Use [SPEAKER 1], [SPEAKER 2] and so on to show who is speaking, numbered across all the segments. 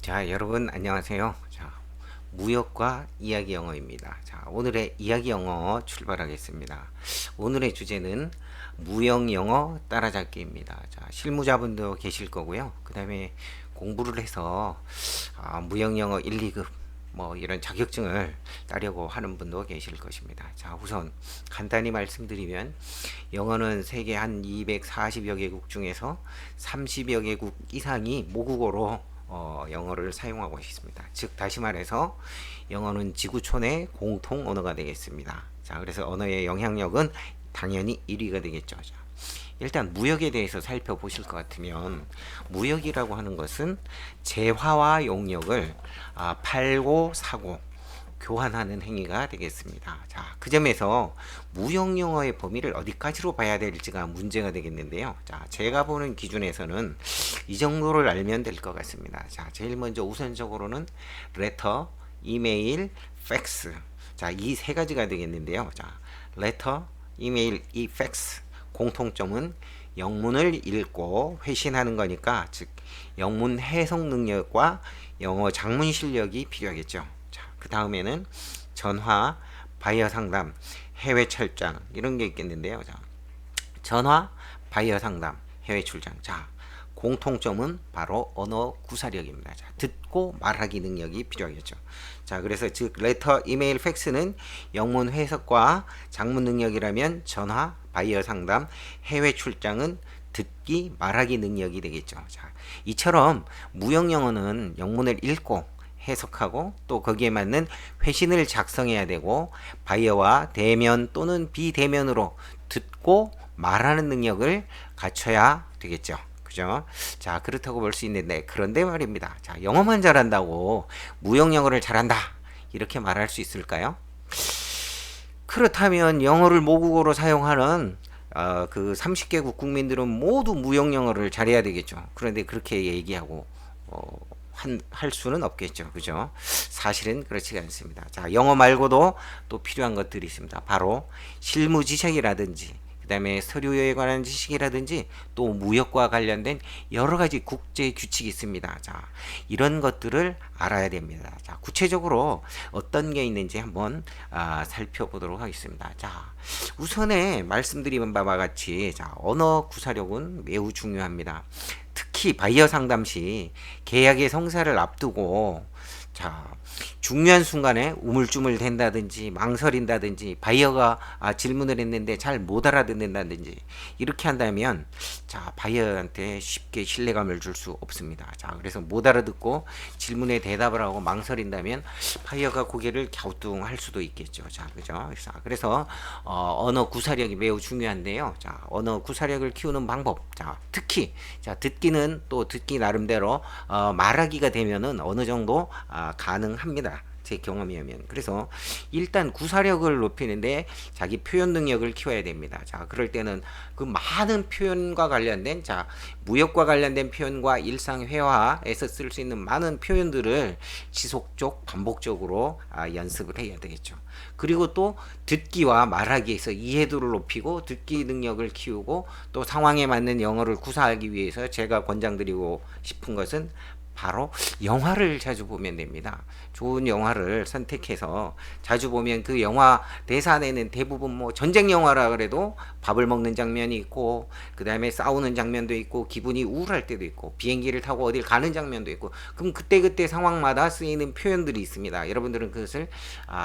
[SPEAKER 1] 자, 여러분 안녕하세요. 자, 무역과 이야기 영어입니다. 자, 오늘의 이야기 영어 출발하겠습니다. 오늘의 주제는 무역 영어 따라잡기입니다. 자, 실무자분도 계실 거고요. 그다음에 공부를 해서 무역 영어 1, 2급 뭐 이런 자격증을 따려고 하는 분도 계실 것입니다. 자, 우선 간단히 말씀드리면 영어는 세계 한 240여 개국 중에서 30여 개국 이상이 모국어로 영어를 사용하고 있습니다. 즉 다시 말해서 영어는 지구촌의 공통 언어가 되겠습니다. 자, 그래서 언어의 영향력은 당연히 1위가 되겠죠. 자, 일단 무역에 대해서 살펴보실 것 같으면 무역이라고 하는 것은 재화와 용역을 팔고 사고 교환하는 행위가 되겠습니다. 자, 그 점에서 무역 영어의 범위를 어디까지로 봐야 될지가 문제가 되겠는데요. 자, 제가 보는 기준에서는 이 정도를 알면 될 것 같습니다. 자, 제일 먼저 우선적으로는 레터, 이메일, 팩스. 자, 이 세 가지가 되겠는데요. 자, 레터, 이메일, 이 팩스. 공통점은 영문을 읽고 회신하는 거니까, 즉 영문 해석 능력과 영어 작문 실력이 필요하겠죠. 그 다음에는 전화, 바이어 상담, 해외 철장 이런 게 있겠는데요. 자, 전화, 바이어 상담, 해외 출장. 자, 공통점은 바로 언어 구사력입니다. 자, 듣고 말하기 능력이 필요하겠죠. 자, 그래서 즉 레터, 이메일, 팩스는 영문 해석과 작문 능력이라면 전화, 바이어 상담, 해외 출장은 듣기, 말하기 능력이 되겠죠. 자, 이처럼 무역 영어는 영문을 읽고 해석하고 또 거기에 맞는 회신을 작성해야 되고 바이어와 대면 또는 비대면으로 듣고 말하는 능력을 갖춰야 되겠죠. 그죠? 자, 그렇다고 볼 수 있는데 그런데 말입니다. 자, 영어만 잘한다고 무역 영어를 잘한다 이렇게 말할 수 있을까요? 그렇다면 영어를 모국어로 사용하는 그 30개국 국민들은 모두 무역 영어를 잘해야 되겠죠. 그런데 그렇게 얘기하고 할 수는 없겠죠. 그죠? 사실은 그렇지가 않습니다. 자, 영어 말고도 또 필요한 것들이 있습니다. 바로 실무 지식이라든지 그다음에 서류에 관한 지식이라든지 또 무역과 관련된 여러 가지 국제 규칙이 있습니다. 자, 이런 것들을 알아야 됩니다. 자, 구체적으로 어떤 게 있는지 한번 살펴보도록 하겠습니다. 자, 우선에 말씀드린 바와 같이 자, 언어 구사력은 매우 중요합니다. 특히 바이어 상담 시 계약의 성사를 앞두고 자, 중요한 순간에 우물쭈물 된다든지 망설인다든지 바이어가 질문을 했는데 잘 못 알아듣는다든지 이렇게 한다면 자, 바이어한테 쉽게 신뢰감을 줄 수 없습니다. 자, 그래서 못 알아듣고 질문에 대답을 하고 망설인다면 바이어가 고개를 갸우뚱할 수도 있겠죠. 자, 그죠? 그래서 언어 구사력이 매우 중요한데요. 자, 언어 구사력을 키우는 방법. 자, 특히 자, 듣기는 또 듣기 나름대로 말하기가 되면은 어느 정도 가능합니다. 제 경험에 의하면. 그래서 일단 구사력을 높이는데 자기 표현 능력을 키워야 됩니다. 자, 그럴 때는 그 많은 표현과 관련된 자, 무역과 관련된 표현과 일상 회화에서 쓸 수 있는 많은 표현들을 지속적 반복적으로 연습을 해야 되겠죠. 그리고 또 듣기와 말하기에서 이해도를 높이고 듣기 능력을 키우고 또 상황에 맞는 영어를 구사하기 위해서 제가 권장드리고 싶은 것은 바로 영화를 자주 보면 됩니다. 좋은 영화를 선택해서 자주 보면 그 영화 대사 내는 대부분 뭐 전쟁 영화라 그래도 밥을 먹는 장면이 있고 그 다음에 싸우는 장면도 있고 기분이 우울할 때도 있고 비행기를 타고 어딜 가는 장면도 있고 그럼 그때그때 상황마다 쓰이는 표현들이 있습니다. 여러분들은 그것을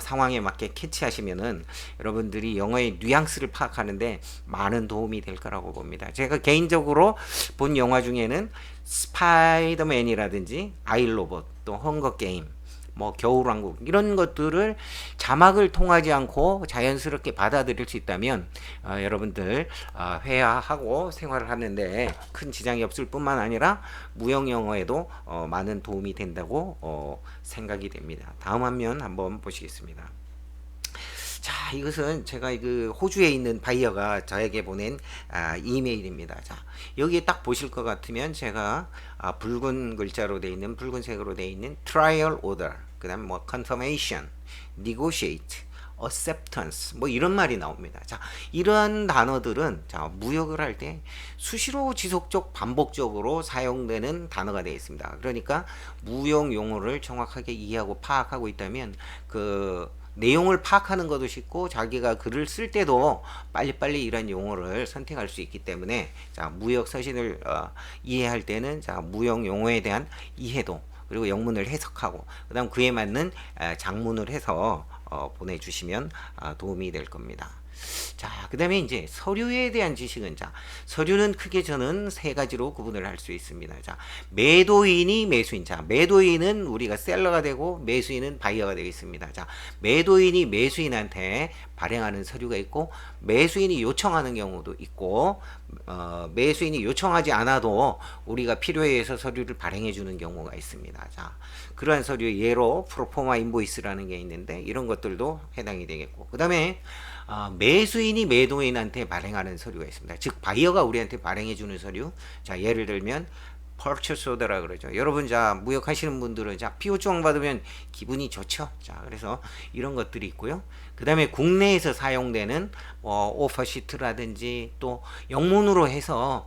[SPEAKER 1] 상황에 맞게 캐치하시면은 여러분들이 영어의 뉘앙스를 파악하는데 많은 도움이 될 거라고 봅니다. 제가 개인적으로 본 영화 중에는 스파이더맨이라든지 아이로봇 또 헝거 게임 뭐 겨울왕국 이런 것들을 자막을 통하지 않고 자연스럽게 받아들일 수 있다면 여러분들 회화하고 생활을 하는데 큰 지장이 없을 뿐만 아니라 무역 영어에도 많은 도움이 된다고 생각이 됩니다. 다음 화면 한번 보시겠습니다. 자, 이것은 제가 그 호주에 있는 바이어가 저에게 보낸 이메일입니다. 자, 여기에 딱 보실 것 같으면 제가 붉은 글자로 되어 있는 붉은색으로 되어 있는 trial order, 그다음 뭐 confirmation, negotiate, acceptance 뭐 이런 말이 나옵니다. 자, 이러한 단어들은 자, 무역을 할 때 수시로 지속적 반복적으로 사용되는 단어가 되어 있습니다. 그러니까 무역 용어를 정확하게 이해하고 파악하고 있다면 그 내용을 파악하는 것도 쉽고 자기가 글을 쓸 때도 빨리빨리 이런 용어를 선택할 수 있기 때문에 자, 무역 서신을 이해할 때는 자, 무역 용어에 대한 이해도 그리고 영문을 해석하고 그다음 그에 맞는 장문을 해서 보내주시면 도움이 될 겁니다. 자, 그 다음에 이제 서류에 대한 지식은 자, 서류는 크게 저는 세 가지로 구분을 할 수 있습니다. 자, 매도인이 매수인. 자, 매도인은 우리가 셀러가 되고 매수인은 바이어가 되겠습니다. 자, 매도인이 매수인한테 발행하는 서류가 있고 매수인이 요청하는 경우도 있고 매수인이 요청하지 않아도 우리가 필요에 의해서 서류를 발행해 주는 경우가 있습니다. 자, 그러한 서류 예로 프로포마 인보이스라는 게 있는데 이런 것들도 해당이 되겠고 그 다음에 매수인이 매도인한테 발행하는 서류가 있습니다. 즉 바이어가 우리한테 발행해 주는 서류. 자, 예를 들면 purchase order라 그러죠. 여러분 자 무역하시는 분들은 자 PO증 받으면 기분이 좋죠. 자, 그래서 이런 것들이 있고요. 그 다음에 국내에서 사용되는 오퍼시트라든지 또 영문으로 해서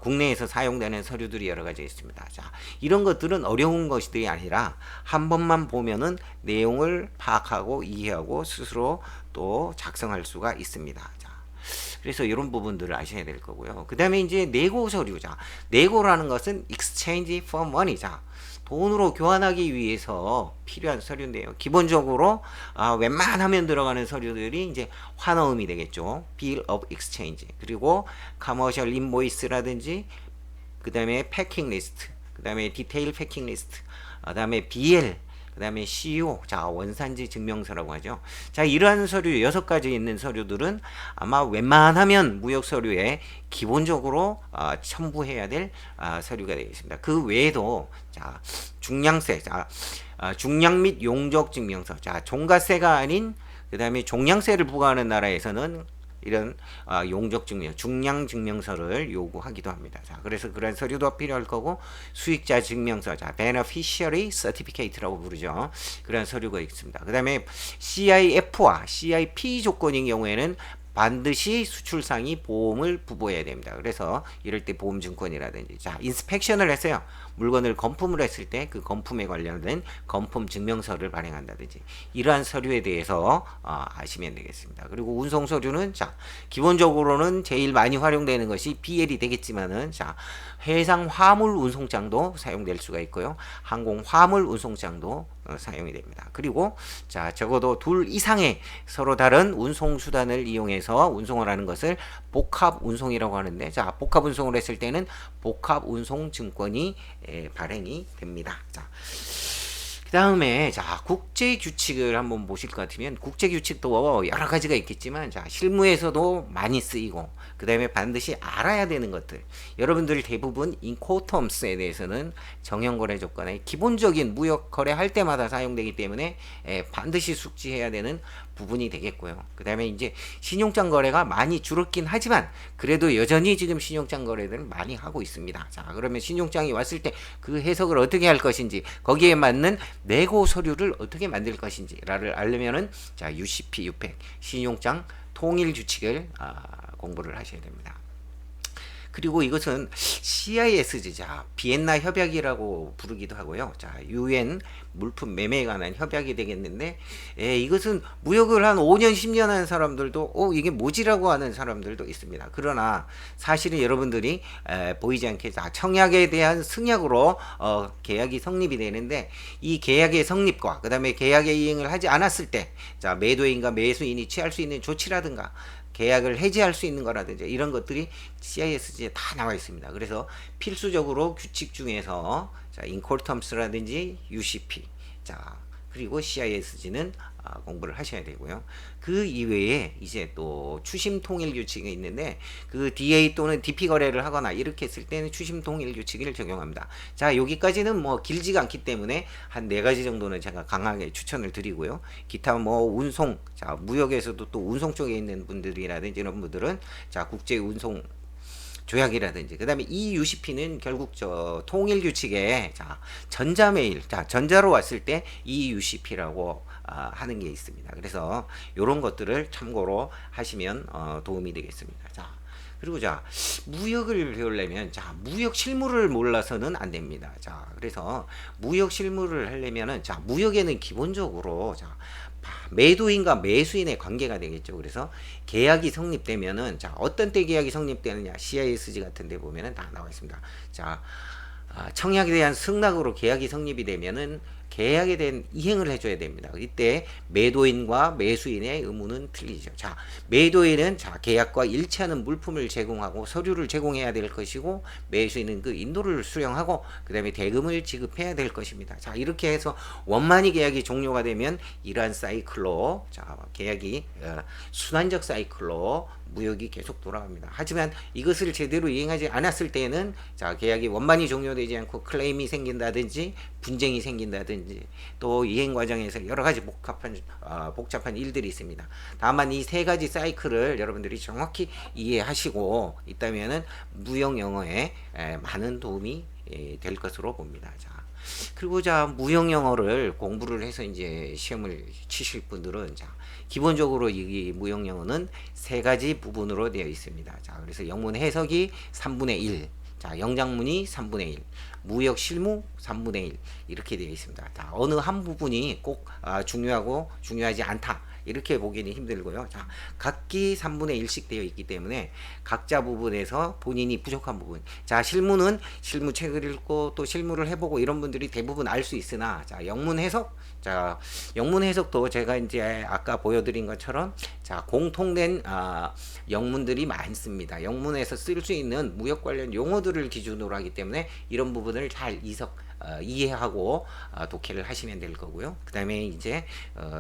[SPEAKER 1] 국내에서 사용되는 서류들이 여러 가지 있습니다. 자, 이런 것들은 어려운 것들이 아니라 한 번만 보면은 내용을 파악하고 이해하고 스스로 또 작성할 수가 있습니다. 자, 그래서 이런 부분들을 아셔야 될 거고요. 그 다음에 이제 내고 서류자. 내고라는 것은 exchange for money. 자, 돈으로 교환하기 위해서 필요한 서류인데요. 기본적으로 웬만하면 들어가는 서류들이 이제 환어음이 되겠죠. Bill of Exchange. 그리고 Commercial Invoice라든지 그 다음에 패킹 리스트. 그 다음에 디테일 패킹 리스트. 그 다음에 BL. 그 다음에 CO, 자, 원산지 증명서라고 하죠. 자, 이러한 서류 6가지 있는 서류들은 아마 웬만하면 무역 서류에 기본적으로 첨부해야 될 서류가 되겠습니다. 그 외에도 자, 중량세, 자, 중량 및 용적 증명서, 자, 종가세가 아닌 그 다음에 종량세를 부과하는 나라에서는 이런 용적 증명, 중량 증명서를 요구하기도 합니다. 자, 그래서 그런 서류도 필요할 거고 수익자 증명서, 자, beneficiary certificate라고 부르죠. 그런 서류가 있습니다. 그 다음에 CIF와 CIP 조건인 경우에는 반드시 수출상이 보험을 부부해야 됩니다. 그래서 이럴 때 보험증권이라든지 자 인스펙션을 했어요. 물건을 검품을 했을 때 그 검품에 관련된 검품 증명서를 발행한다든지 이러한 서류에 대해서 아시면 되겠습니다. 그리고 운송 서류는 자 기본적으로는 제일 많이 활용되는 것이 BL이 되겠지만은 자 해상 화물 운송장도 사용될 수가 있고요. 항공 화물 운송장도 사용이 됩니다. 그리고 자 적어도 둘 이상의 서로 다른 운송 수단을 이용해서 운송을 하는 것을 복합 운송이라고 하는데 자 복합 운송을 했을 때는 복합 운송 증권이 발행이 됩니다. 자, 그 다음에 자 국제 규칙을 한번 보실 것 같으면 국제 규칙도 여러 가지가 있겠지만 자 실무에서도 많이 쓰이고 그 다음에 반드시 알아야 되는 것들 여러분들 대부분 인코텀스에 대해서는 정형거래 조건의 기본적인 무역 거래할 때마다 사용되기 때문에 반드시 숙지해야 되는 부분이 되겠고요. 그 다음에 이제 신용장 거래가 많이 줄었긴 하지만 그래도 여전히 지금 신용장 거래들을 많이 하고 있습니다. 자 그러면 신용장이 왔을 때 그 해석을 어떻게 할 것인지 거기에 맞는 내고 서류를 어떻게 만들 것인지를 알려면은 자 UCP, UPEC 신용장 통일 규칙을 공부를 하셔야 됩니다. 그리고 이것은 CISG, 자, 비엔나 협약이라고 부르기도 하고요. 자, UN 물품 매매에 관한 협약이 되겠는데, 이것은 무역을 한 5년, 10년 한 사람들도, 이게 뭐지라고 하는 사람들도 있습니다. 그러나 사실은 여러분들이 보이지 않게, 자, 청약에 대한 승약으로 계약이 성립이 되는데, 이 계약의 성립과, 그 다음에 계약의 이행을 하지 않았을 때, 자, 매도인과 매수인이 취할 수 있는 조치라든가, 계약을 해지할 수 있는 거라든지 이런 것들이 CISG에 다 나와 있습니다. 그래서 필수적으로 규칙 중에서 자, 인콜텀스라든지 UCP 자 그리고 CISG는 공부를 하셔야 되고요. 그 이외에 이제 또 추심 통일 규칙이 있는데 그 DA 또는 DP 거래를 하거나 이렇게 했을 때는 추심 통일 규칙을 적용합니다. 자 여기까지는 뭐 길지가 않기 때문에 한 4가지 정도는 제가 강하게 추천을 드리고요. 기타 뭐 운송 자 무역에서도 또 운송 쪽에 있는 분들이라든지 이런 분들은 자 국제 운송 조약이라든지 그다음에 이 UCP는 결국 저 통일 규칙에 자 전자메일 자 전자로 왔을 때 이 UCP라고 하는 게 있습니다. 그래서 이런 것들을 참고로 하시면 도움이 되겠습니다. 자 그리고 자 무역을 배우려면 자 무역 실무를 몰라서는 안 됩니다. 자 그래서 무역 실무를 하려면은 자 무역에는 기본적으로 자 매도인과 매수인의 관계가 되겠죠. 그래서 계약이 성립되면은 자 어떤 때 계약이 성립되느냐 CISG 같은 데 보면은 다 나와 있습니다. 자 청약에 대한 승낙으로 계약이 성립이 되면은 계약에 대한 이행을 해줘야 됩니다. 이때 매도인과 매수인의 의무는 틀리죠. 자, 매도인은 자 계약과 일치하는 물품을 제공하고 서류를 제공해야 될 것이고 매수인은 그 인도를 수령하고 그 다음에 대금을 지급해야 될 것입니다. 자, 이렇게 해서 원만히 계약이 종료가 되면 이러한 사이클로 자 계약이 순환적 사이클로 무역이 계속 돌아갑니다. 하지만 이것을 제대로 이행하지 않았을 때에는 자 계약이 원만히 종료되지 않고 클레임이 생긴다든지 분쟁이 생긴다든지 또 이행 과정에서 여러 가지 복잡한 일들이 있습니다. 다만 이 세 가지 사이클을 여러분들이 정확히 이해하시고 있다면은 무역 영어에 많은 도움이 될 것으로 봅니다. 자, 그리고 자 무역 영어를 공부를 해서 이제 시험을 치실 분들은 자 기본적으로 이 무역 영어는 세 가지 부분으로 되어 있습니다. 자 그래서 영문 해석이 3분의 1, 자 영장문이 3분의 1, 무역 실무 3분의 1 이렇게 되어 있습니다. 자, 어느 한 부분이 꼭 중요하고 중요하지 않다. 이렇게 보기는 힘들고요. 자, 각기 3분의 1씩 되어 있기 때문에 각자 부분에서 본인이 부족한 부분. 자, 실무는 실무책을 읽고 또 실무를 해보고 이런 분들이 대부분 알 수 있으나, 자, 영문 해석. 자, 영문 해석도 제가 이제 아까 보여드린 것처럼 자, 공통된 영문들이 많습니다. 영문에서 쓸 수 있는 무역 관련 용어들을 기준으로 하기 때문에 이런 부분을 잘 이해하고 독해를 하시면 될 거고요. 그 다음에 이제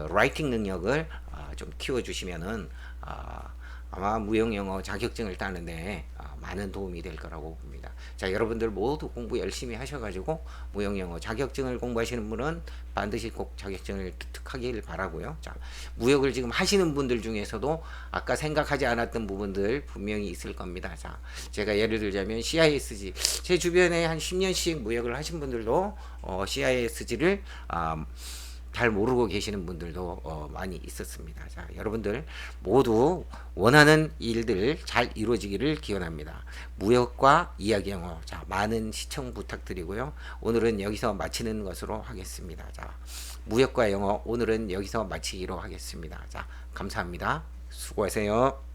[SPEAKER 1] 라이팅 능력을 좀 키워주시면은 아마 무역 영어 자격증을 따는데 많은 도움이 될 거라고 봅니다. 자, 여러분들 모두 공부 열심히 하셔가지고 무역 영어 자격증을 공부하시는 분은 반드시 꼭 자격증을 득하길 바라고요. 자, 무역을 지금 하시는 분들 중에서도 아까 생각하지 않았던 부분들 분명히 있을 겁니다. 자, 제가 예를 들자면 CISG 제 주변에 한 10년씩 무역을 하신 분들도 CISG를 잘 모르고 계시는 분들도 많이 있었습니다. 자, 여러분들 모두 원하는 일들 잘 이루어지기를 기원합니다. 무역과 이야기 영어 자 많은 시청 부탁드리고요. 오늘은 여기서 마치는 것으로 하겠습니다. 자, 무역과 영어 오늘은 여기서 마치기로 하겠습니다. 자, 감사합니다. 수고하세요.